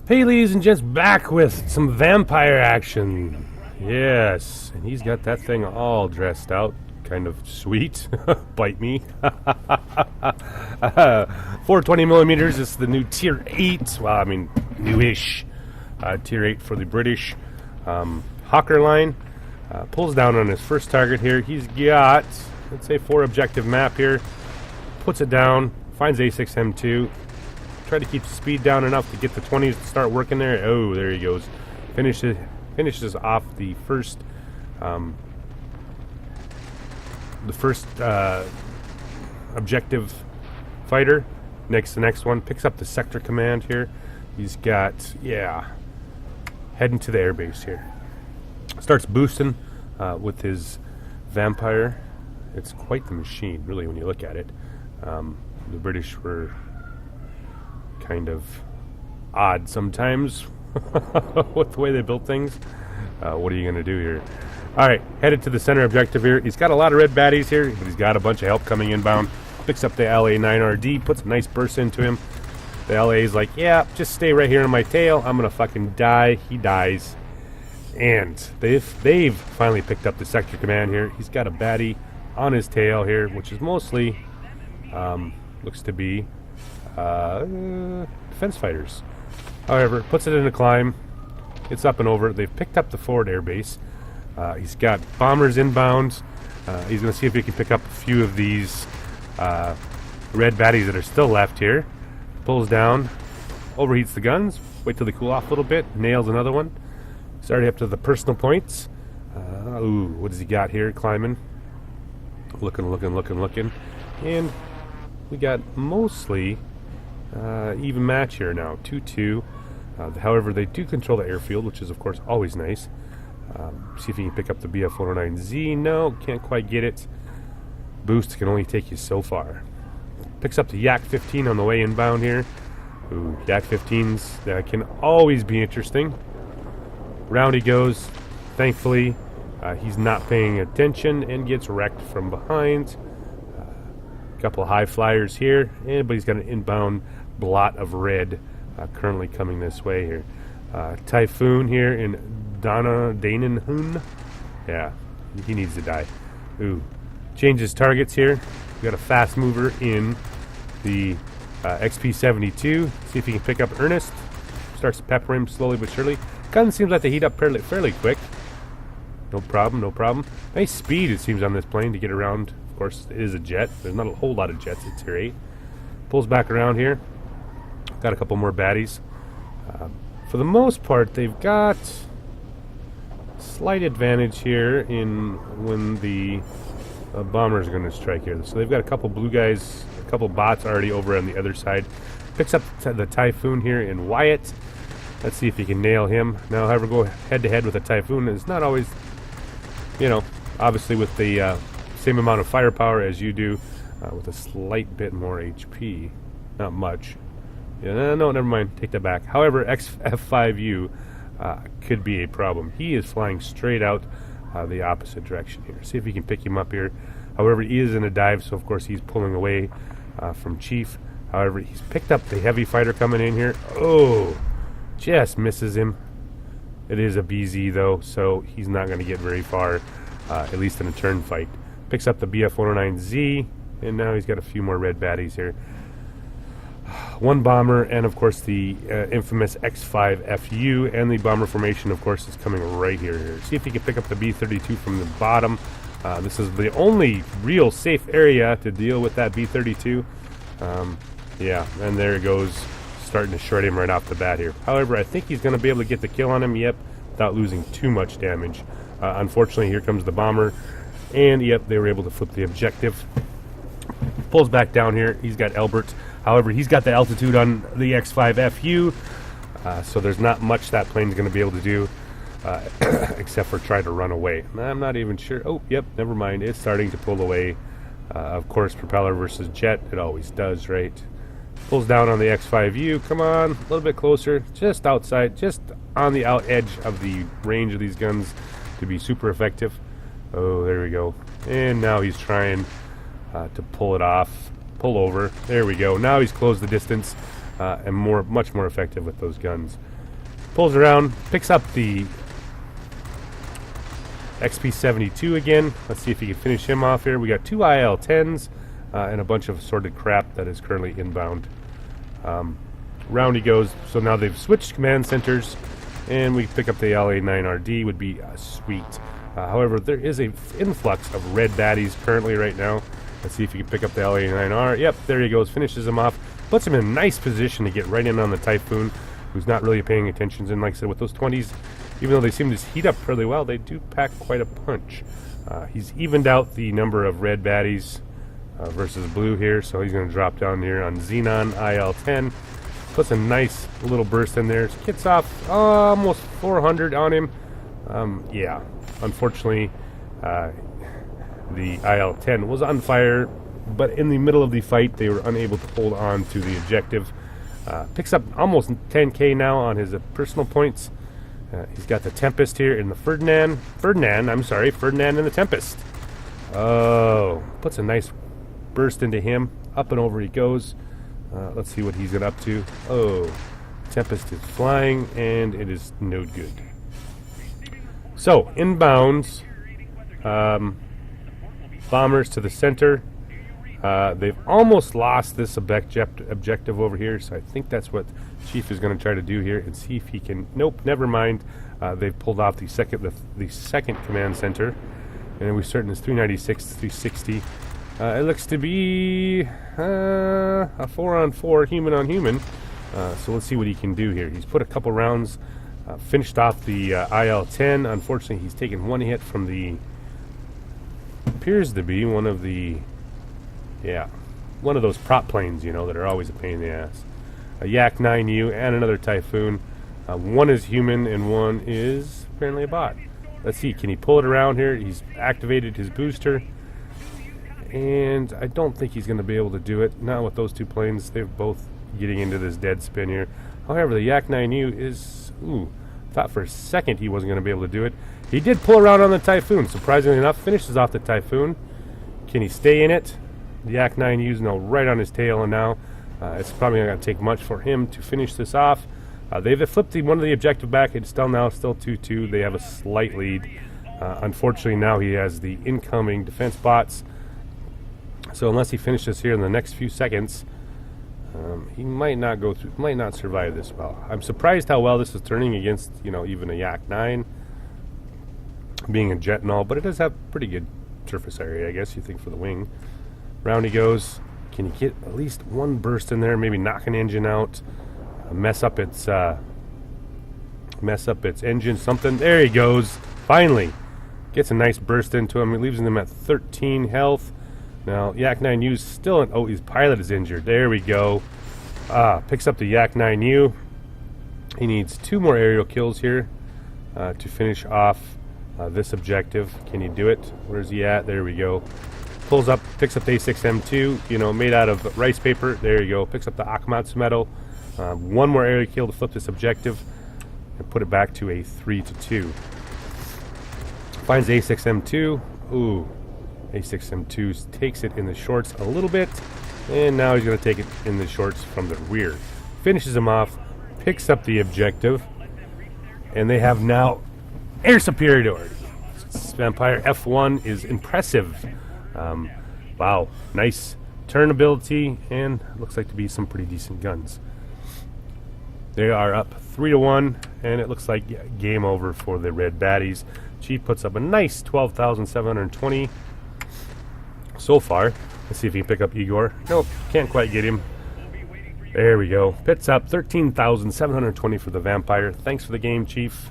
Hey, ladies and gents, back with some vampire action. Yes, and he's got that thing all dressed out. Kind of sweet. Bite me. 420 millimeters. This is the new Tier 8. Well, I mean, newish. Tier 8 for the British. Hawker line. Pulls down on his first target here. He's got, let's say, 4 objective map here. Puts it down. Finds A6M2. Try to keep the speed down enough to get the 20s to start working there. Oh, there he goes. Finishes off the first objective fighter. The next one picks up the sector command here. He's got, heading to the airbase here. Starts boosting with his vampire. It's quite the machine, really, when you look at it. The British were kind of odd sometimes with the way they built things. What are you going to do here? Alright, headed to the center objective here. He's got a lot of red baddies here, but he's got a bunch of help coming inbound. Picks up the LA-9RD, puts a nice burst into him. The LA's like, yeah, just stay right here on my tail. I'm going to fucking die. He dies. And they've finally picked up the sector command here. He's got a baddie on his tail here, which is mostly, looks to be defense fighters. However, puts it in a climb. It's up and over. They've picked up the forward airbase. He's got bombers inbound. He's going to see if he can pick up a few of these red baddies that are still left here. Pulls down, overheats the guns. Wait till they cool off a little bit. Nails another one. He's already up to the personal points. What does he got here? Climbing. Looking. And we got mostly even match here now, 2-2. However, they do control the airfield, which is, of course, always nice. See if you can pick up the BF-109Z. No, can't quite get it. Boost can only take you so far. Picks up the Yak-15 on the way inbound here. Ooh, Yak-15s can always be interesting. Round he goes. Thankfully, he's not paying attention and gets wrecked from behind. Couple of high flyers here, but he's got an inbound blot of red currently coming this way here. Typhoon here in Danenhoon. Yeah, he needs to die. Ooh, changes targets here. We got a fast mover in the XP-72. See if he can pick up Ernest. Starts to pepper him slowly but surely. Gun seems like they heat up fairly quick. No problem. Nice speed, it seems, on this plane to get around. Of course, it is a jet. There's not a whole lot of jets. It's Tier 8. Pulls back around here. Got a couple more baddies. For the most part, they've got slight advantage here in when the bombers are going to strike here. So they've got a couple blue guys, a couple bots already over on the other side. Picks up the Typhoon here in Wyatt. Let's see if he can nail him. Now, however, go head-to-head with a Typhoon. It's not always, obviously with the same amount of firepower as you do, with a slight bit more HP. Not much. No, never mind. Take that back. However, F.5U could be a problem. He is flying straight out the opposite direction here. See if we can pick him up here. However, he is in a dive, so of course he's pulling away from Cheef. However, he's picked up the heavy fighter coming in here. Oh, just misses him. It is a BZ though, so he's not going to get very far, at least in a turn fight. Picks up the BF-109Z, and now he's got a few more red baddies here. One bomber, and of course the infamous X5FU, and the bomber formation, of course, is coming right here. See if he can pick up the B-32 from the bottom. This is the only real safe area to deal with that B-32. And there it goes, starting to short him right off the bat here. However, I think he's going to be able to get the kill on him, without losing too much damage. Unfortunately, here comes the bomber. And, they were able to flip the objective. Pulls back down here. He's got Elbert. However, he's got the altitude on the X5FU. So there's not much that plane's going to be able to do except for try to run away. I'm not even sure. Oh, never mind. It's starting to pull away. Of course, propeller versus jet. It always does, right? Pulls down on the X5U. Come on. A little bit closer. Just outside. Just on the out edge of the range of these guns to be super effective. Oh, there we go. And now he's trying to pull it off. Pull over. There we go. Now he's closed the distance. and much more effective with those guns. Pulls around, picks up the XP-72 again. Let's see if he can finish him off here. We got 2 IL-10s and a bunch of assorted crap that is currently inbound. Round he goes. So now they've switched command centers, and we pick up the LA-9RD would be sweet. However, there is a influx of red baddies currently right now. Let's see if he can pick up the LA-9R. Yep, there he goes. Finishes him off. Puts him in a nice position to get right in on the Typhoon, who's not really paying attention. And like I said, with those 20s, even though they seem to heat up fairly well, they do pack quite a punch. He's evened out the number of red baddies versus blue here, so he's going to drop down here on Xenon IL-10. Puts a nice little burst in there. Gets off almost 400 on him. Yeah, unfortunately, the IL-10 was on fire, but in the middle of the fight, they were unable to hold on to the objective. Picks up almost 10k now on his personal points. He's got the Tempest here in the Ferdinand and the Tempest. Oh, puts a nice burst into him. Up and over he goes. Let's see what he's up to. Oh, Tempest is flying, and it is no good. So, inbounds, bombers to the center. They've almost lost this objective over here, so I think that's what Cheef is going to try to do here and see if he can. Nope, never mind. They've pulled off the second command center, and then we start in this 396, 360. It looks to be a 4-on-4 human on human. So let's see what he can do here. He's put a couple rounds, finished off the IL-10. Unfortunately, he's taken one hit from the, appears to be one of the, one of those prop planes, that are always a pain in the ass. A Yak-9U and another Typhoon. One is human and one is apparently a bot. Let's see, can he pull it around here? He's activated his booster, and I don't think he's going to be able to do it. Not with those two planes. They're both getting into this dead spin here. However, the Yak-9U is, thought for a second he wasn't going to be able to do it. He did pull around on the Typhoon. Surprisingly enough, finishes off the Typhoon. Can he stay in it? The Yak-9U's now right on his tail, and now it's probably not going to take much for him to finish this off. They've flipped one of the objective back. It's still 2-2. They have a slight lead. Unfortunately, now he has the incoming defense bots. So unless he finishes here in the next few seconds, he might not survive this well. I'm surprised how well this is turning against, even a Yak-9, being a jet and all, but it does have pretty good surface area, I guess, you think, for the wing. Round he goes. Can he get at least one burst in there, maybe knock an engine out, mess up its engine, something. There he goes. Finally gets a nice burst into him. He leaves him at 13 health. Now, Yak-9U's still in... his pilot is injured. There we go. Picks up the Yak-9U. He needs 2 more aerial kills here to finish off this objective. Can he do it? Where's he at? There we go. Pulls up, picks up the A6M2, made out of rice paper. There you go. Picks up the Akamatsu medal. 1 more aerial kill to flip this objective and put it back to a 3-2. Finds the A6M2. A6M2 takes it in the shorts a little bit, and now he's going to take it in the shorts from the rear. Finishes him off, picks up the objective, and they have now air superiority. Vampire F.1 is impressive. Wow, nice turn ability, and looks like to be some pretty decent guns. They are up 3-1, and it looks like game over for the red baddies. Cheef puts up a nice 12,720 so far. Let's see if he can pick up Igor. Nope, can't quite get him. There we go. Pits up 13,720 for the Vampire. Thanks for the game, Cheef.